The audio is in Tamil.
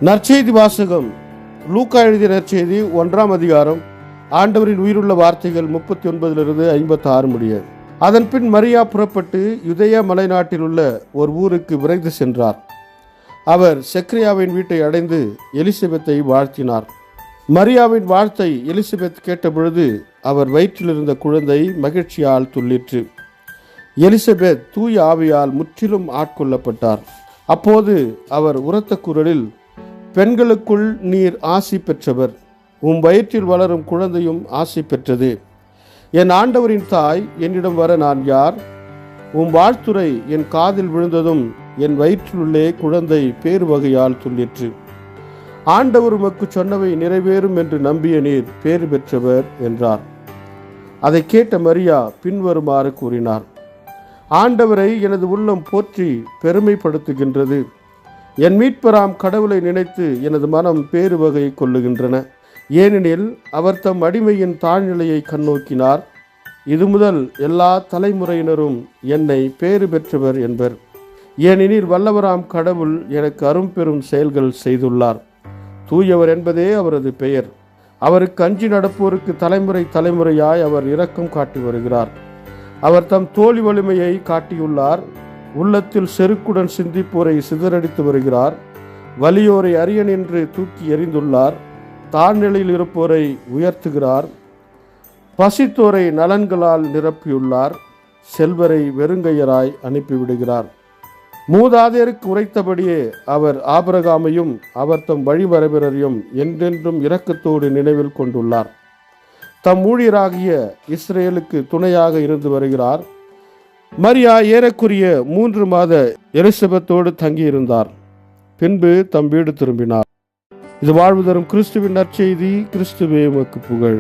நற்செய்தி வாசகம். லூக்கா எழுதிய நற்செய்தி 1ஆம் அதிகாரம். ஆண்டவரின் உயிருள்ள வார்த்தைகள் 39 56 முடிய. அதன் பின் மரியா புறப்பட்டு யூதேயா மலைநாட்டில் உள்ள ஒரு ஊருக்கு விரைந்து சென்றார். அவர் செக்கரியாவின் வீட்டை அடைந்து எலிசபெத்தை வாழ்த்தினார். மரியாவின் வாழ்த்தை எலிசபெத் கேட்டபொழுது அவர் வயிற்றில் இருந்த குழந்தை மகிழ்ச்சியால் துள்ளிற்று. எலிசபெத் தூய ஆவியால் முற்றிலும் ஆட்கொள்ளப்பட்டார். அப்போது அவர் உரத்த குரலில், பெண்களுக்குள் நீர் ஆசி பெற்றவர், வயிற்றில் வளரும் குழந்தையும் ஆசி பெற்றது. என் ஆண்டவரின் தாய் என்னிடம் வர நான் யார்? வாழ்த்துரை என் காதில் விழுந்ததும் என் வயிற்றிலுள்ளே குழந்தை பேறு வகையால் துள்ளிற்று. ஆண்டவர் உமக்கு சொன்னவை நிறைவேறும் என்று நம்பிய நீர் பேறு பெற்றவர் என்றார். அதை கேட்ட மரியா பின்வருமாறு கூறினார்: ஆண்டவரை எனது உள்ளம் போற்றி பெருமைப்படுத்துகின்றது. என் மீட்பராம் கடவுளை நினைத்து எனது மனம் பேறு வகை கொள்ளுகின்றன. ஏனெனில் அவர் தம் அடிமையின் தாழ்நிலையை கண்ணோக்கினார். இது முதல் எல்லா தலைமுறையினரும் என்னை பேறு பெற்றவர் என்பர். ஏனெனில் வல்லவராம் கடவுள் எனக்கு அரும்பெரும் செயல்கள் செய்துள்ளார். தூயவர் என்பதே அவரது பெயர். அவருக்கு அஞ்சி நடப்போருக்கு தலைமுறை தலைமுறையாய் அவர் இரக்கம் காட்டி வருகிறார். அவர் தம் தோழி வலிமையை காட்டியுள்ளார். உள்ளத்தில் செருக்குடன் சிந்திப்போரை சிதறடித்து வருகிறார். வலியோரை அரியன் என்று தூக்கி எறிந்துள்ளார். தாழ்நிலையில் இருப்போரை உயர்த்துகிறார். பசித்தோரை நலன்களால் நிரப்பியுள்ளார். செல்வரை வெறுங்கையராய் அனுப்பிவிடுகிறார். மூதாதையருக்கு உரைத்தபடியே அவர் ஆபிரகாமையும் அவர் தம் வழிமரபினரையும் என்றென்றும் இரக்கத்தோடு நினைவில் கொண்டுள்ளார். தம் ஊழியராகிய இஸ்ரேலுக்கு துணையாக இருந்து வருகிறார். மரியா ஏறக்குரிய 3 மாத எலிசபெத்தோடு தங்கியிருந்தார். பின்பு தம் வீடு திரும்பினார். இது வாழ்வு தரும் கிறிஸ்துவின் நற்செய்தி. கிறிஸ்துவே உமக்கு புகழ்.